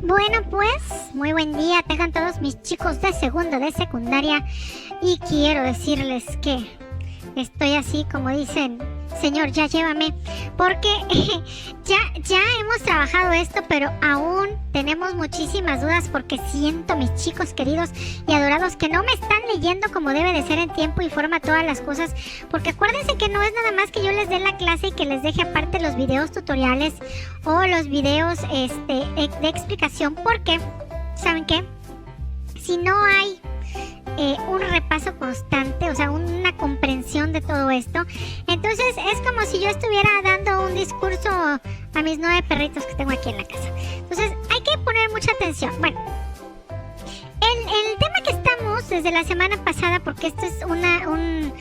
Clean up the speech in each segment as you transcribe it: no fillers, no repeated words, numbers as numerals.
Bueno, pues, muy buen día tengan todos mis chicos de segundo de secundaria y quiero decirles que estoy así como dicen, Señor, ya llévame, porque ya hemos trabajado esto, pero aún tenemos muchísimas dudas porque siento, mis chicos queridos y adorados, que no me están leyendo como debe de ser en tiempo y forma todas las cosas, porque acuérdense que no es nada más que yo les dé la clase y que les deje aparte los videos tutoriales o los videos de explicación, porque, ¿saben qué? Si no hay un repaso constante, o sea, una comprensión de todo esto, entonces es como si yo estuviera dando un discurso a mis 9 perritos que tengo aquí en la casa. Entonces hay que poner mucha atención. Bueno, el tema que estamos desde la semana pasada, porque esto es un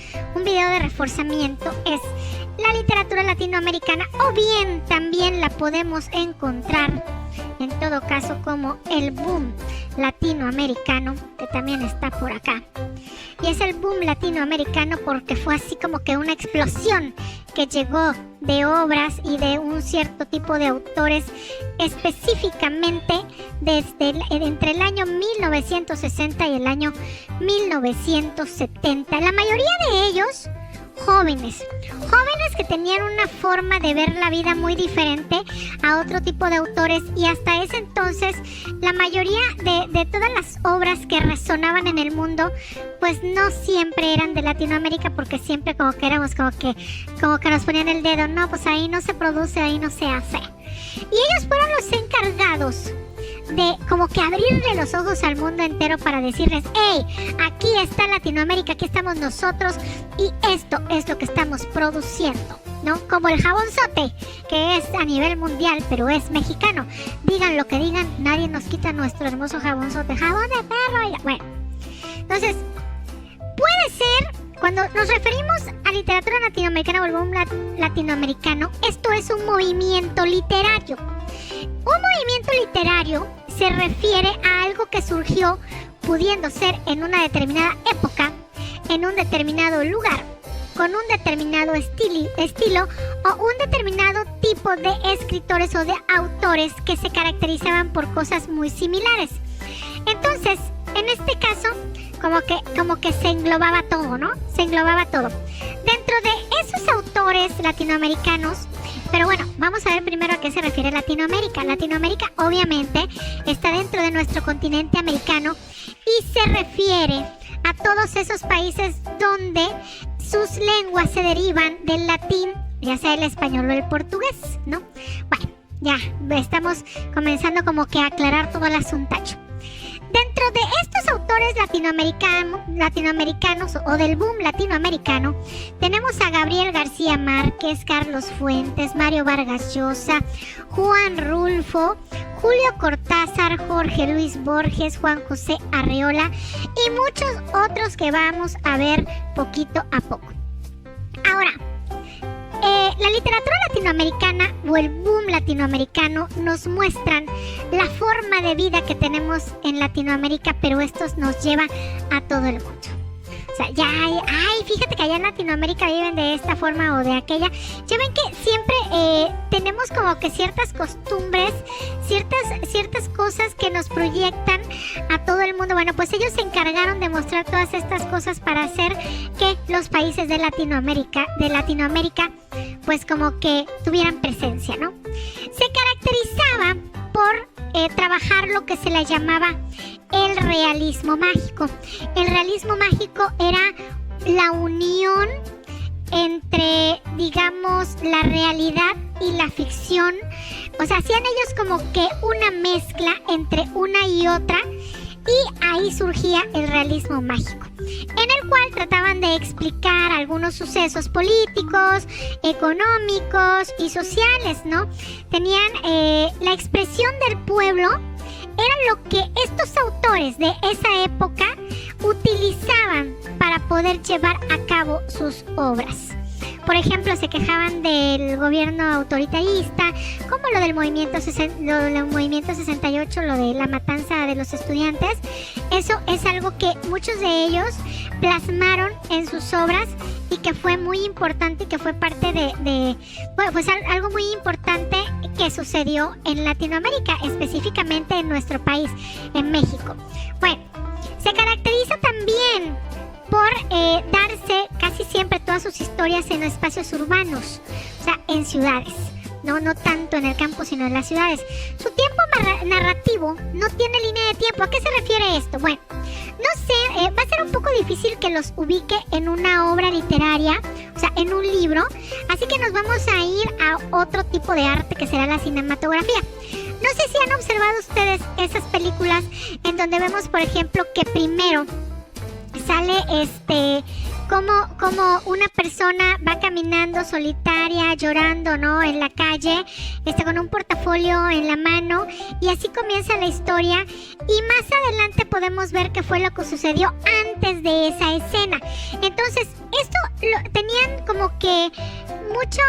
video de reforzamiento, es la literatura latinoamericana, o bien también la podemos encontrar en todo caso como el boom latinoamericano, que también está por acá. Y es el boom latinoamericano porque fue así como que una explosión que llegó de obras y de un cierto tipo de autores, específicamente entre el año 1960 y el año 1970. La mayoría de ellos jóvenes que tenían una forma de ver la vida muy diferente a otro tipo de autores, y hasta ese entonces la mayoría de todas las obras que resonaban en el mundo pues no siempre eran de Latinoamérica, porque siempre como que éramos como que nos ponían el dedo, no, pues ahí no se produce, ahí no se hace, y ellos fueron los encargados de como que abrirle los ojos al mundo entero para decirles, hey, aquí está Latinoamérica, aquí estamos nosotros y esto es lo que estamos produciendo, ¿no? Como el jabonzote, que es a nivel mundial, pero es mexicano. Digan lo que digan, nadie nos quita nuestro hermoso jabonzote, jabón de perro. Bueno, entonces, puede ser, cuando nos referimos a literatura latinoamericana o el boom latinoamericano, esto es un movimiento literario. Un movimiento literario se refiere a algo que surgió pudiendo ser en una determinada época, en un determinado lugar, con un determinado estilo o un determinado tipo de escritores o de autores que se caracterizaban por cosas muy similares. Entonces, en este caso, como que se englobaba todo, ¿no? Se englobaba todo. Dentro de esos autores latinoamericanos, pero bueno, vamos a ver primero a qué se refiere Latinoamérica. Latinoamérica obviamente está dentro de nuestro continente americano y se refiere a todos esos países donde sus lenguas se derivan del latín, ya sea el español o el portugués, ¿no? Bueno, ya estamos comenzando como que a aclarar todo el asuntacho. Dentro de estos autores latinoamericanos o del boom latinoamericano, tenemos a Gabriel García Márquez, Carlos Fuentes, Mario Vargas Llosa, Juan Rulfo, Julio Cortázar, Jorge Luis Borges, Juan José Arreola y muchos otros que vamos a ver poquito a poco. Ahora, la literatura latinoamericana o el boom latinoamericano nos muestran la forma de vida que tenemos en Latinoamérica, pero esto nos lleva a todo el mundo. O sea, ya fíjate que allá en Latinoamérica viven de esta forma o de aquella. Ya ven que siempre tenemos como que ciertas costumbres, ciertas cosas que nos proyectan a todo el mundo. Bueno, pues ellos se encargaron de mostrar todas estas cosas para hacer que los países de Latinoamérica, pues como que tuvieran presencia, ¿no? Se caracterizaba por trabajar lo que se le llamaba el realismo mágico. El realismo mágico era la unión entre, digamos, la realidad y la ficción. O sea, hacían ellos como que una mezcla entre una y otra, y ahí surgía el realismo mágico, en el cual trataban de explicar algunos sucesos políticos, económicos y sociales, ¿no? Tenían la expresión del pueblo, era lo que estos autores de esa época utilizaban para poder llevar a cabo sus obras. por ejemplo, se quejaban del gobierno autoritarista, como lo del movimiento 68, lo de la matanza de los estudiantes. Eso es algo que muchos de ellos plasmaron en sus obras y que fue muy importante y que fue parte bueno, pues algo muy importante que sucedió en Latinoamérica, específicamente en nuestro país, en México. Bueno, se caracteriza también por darse casi siempre todas sus historias en espacios urbanos, o sea, en ciudades. No tanto en el campo, sino en las ciudades. Su tiempo narrativo no tiene línea de tiempo. ¿A qué se refiere esto? Bueno, no sé, va a ser un poco difícil que los ubique en una obra literaria, o sea, en un libro. Así que nos vamos a ir a otro tipo de arte que será la cinematografía. No sé si han observado ustedes esas películas en donde vemos, por ejemplo, que primero sale como una persona va caminando solitaria, llorando, ¿no? En la calle, con un portafolio en la mano, y así comienza la historia. Y más adelante podemos ver qué fue lo que sucedió antes de esa escena. Entonces, tenían como que mucha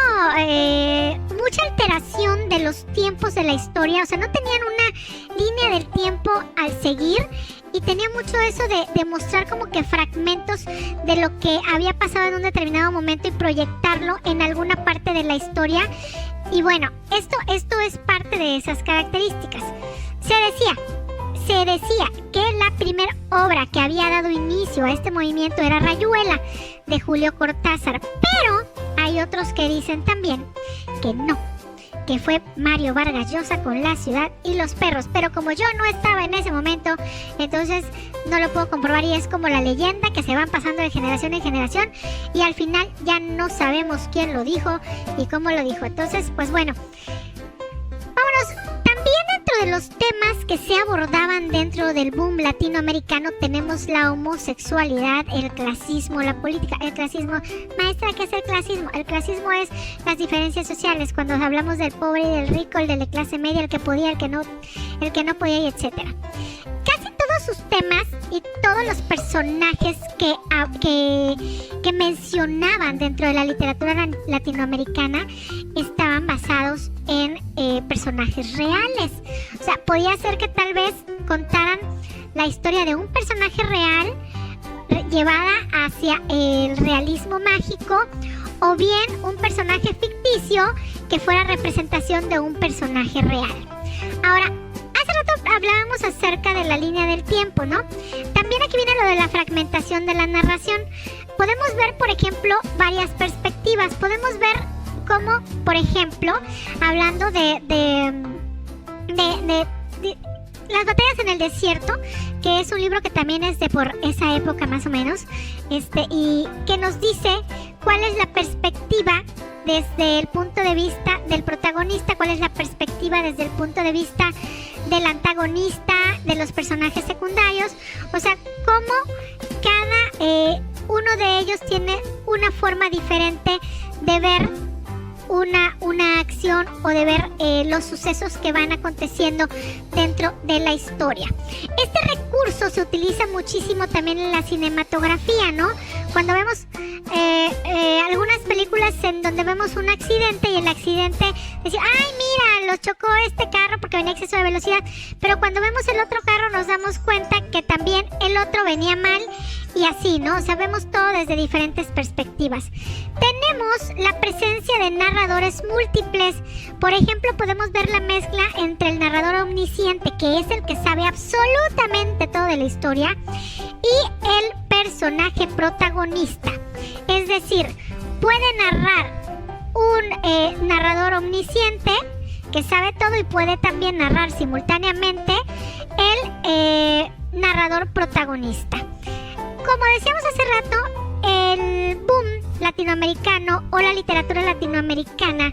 alteración de los tiempos de la historia, o sea, no tenían una línea del tiempo al seguir. Y tenía mucho eso de mostrar como que fragmentos de lo que había pasado en un determinado momento y proyectarlo en alguna parte de la historia. Y bueno, esto es parte de esas características. Se decía que la primera obra que había dado inicio a este movimiento era Rayuela, de Julio Cortázar. Pero hay otros que dicen también que no, que fue Mario Vargas Llosa con La ciudad y los perros. Pero como yo no estaba en ese momento, entonces no lo puedo comprobar, y es como la leyenda que se van pasando de generación en generación y al final ya no sabemos quién lo dijo y cómo lo dijo. Entonces, pues bueno, vámonos. También dentro de los temas que se abordaban dentro del boom latinoamericano tenemos la homosexualidad, el clasismo, la política. El clasismo, maestra, ¿qué es el clasismo? El clasismo es las diferencias sociales, cuando hablamos del pobre y del rico, el de la clase media, el que podía, el que no podía, y etcétera. Casi todos sus temas y todos los personajes que mencionaban dentro de la literatura latinoamericana estaban basados en personajes reales. O sea, podía ser que tal vez contaran la historia de un personaje real llevada hacia el realismo mágico, o bien un personaje ficticio que fuera representación de un personaje real. Ahora, hace rato hablábamos acerca de la línea del tiempo, ¿no? También aquí viene lo de la fragmentación de la narración. Podemos ver, por ejemplo, varias perspectivas. Podemos ver cómo, por ejemplo, hablando de Las batallas en el desierto, que es un libro que también es de por esa época más o menos, y que nos dice cuál es la perspectiva desde el punto de vista del protagonista, cuál es la perspectiva desde el punto de vista del antagonista, de los personajes secundarios. O sea, cómo cada uno de ellos tiene una forma diferente de ver una acción o de ver los sucesos que van aconteciendo dentro de la historia. Este recurso se utiliza muchísimo también en la cinematografía, ¿no? Cuando vemos algunas películas en donde vemos un accidente y el accidente dice, ay, mira, los chocó este carro porque venía a exceso de velocidad, pero cuando vemos el otro carro nos damos cuenta que también el otro venía mal, y así, ¿no? O sea, vemos todo desde diferentes perspectivas. Tenemos la presencia de narradores múltiples. Por ejemplo, podemos ver la mezcla entre el narrador omnisciente, que es el que sabe absolutamente todo de la historia, y el personaje protagonista. Es decir, puede narrar un narrador omnisciente que sabe todo, y puede también narrar simultáneamente el narrador protagonista. Como decíamos hace rato, el boom latinoamericano o la literatura latinoamericana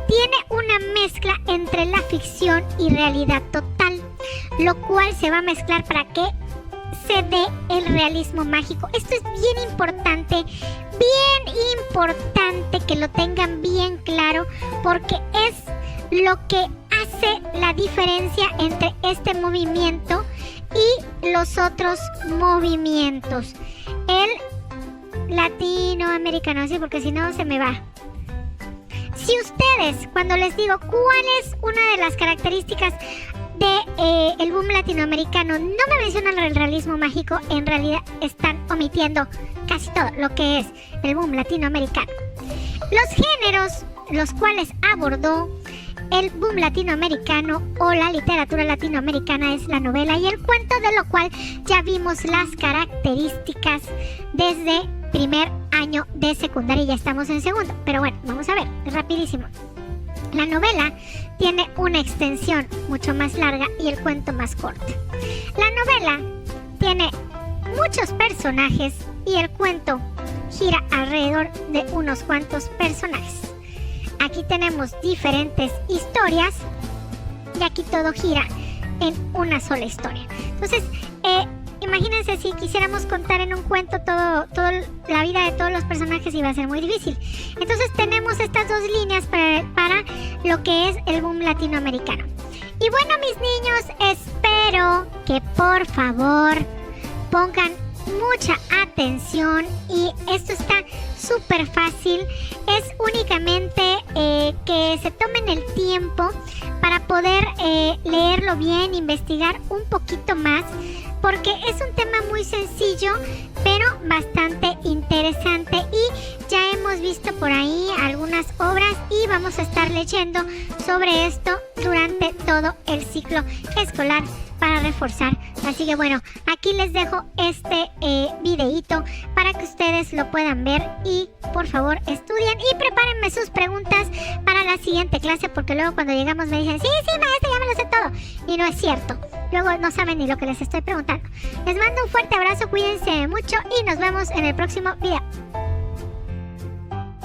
tiene una mezcla entre la ficción y realidad total, lo cual se va a mezclar para que se dé el realismo mágico. Esto es bien importante que lo tengan bien claro, porque es lo que hace la diferencia entre este movimiento y los otros movimientos. El latinoamericano, sí, porque si no se me va. Si ustedes, cuando les digo cuál es una de las características de el boom latinoamericano, no me mencionan el realismo mágico, en realidad están omitiendo casi todo lo que es el boom latinoamericano. Los géneros los cuales abordó el boom latinoamericano o la literatura latinoamericana es la novela y el cuento, de lo cual ya vimos las características desde primer año de secundaria y ya estamos en segundo. Pero bueno, vamos a ver, rapidísimo. La novela tiene una extensión mucho más larga y el cuento más corto. La novela tiene muchos personajes y el cuento gira alrededor de unos cuantos personajes. Aquí tenemos diferentes historias y aquí todo gira en una sola historia. Entonces, imagínense si quisiéramos contar en un cuento toda la vida de todos los personajes, iba a ser muy difícil. Entonces tenemos estas dos líneas para lo que es el boom latinoamericano. Y bueno, mis niños, espero que por favor pongan mucha atención y esto está súper fácil. Es únicamente que se tomen el tiempo para poder leerlo bien, investigar un poquito más, porque es un tema muy sencillo pero bastante interesante y ya hemos visto por ahí algunas obras y vamos a estar leyendo sobre esto durante todo el ciclo escolar para reforzar. Así que bueno, aquí les dejo este videíto para que ustedes lo puedan ver y por favor estudien y prepárenme sus preguntas para la siguiente clase, porque luego cuando llegamos me dicen, sí, maestra, ya me lo sé todo, y no es cierto. Luego no saben ni lo que les estoy preguntando. Les mando un fuerte abrazo, cuídense mucho y nos vemos en el próximo video.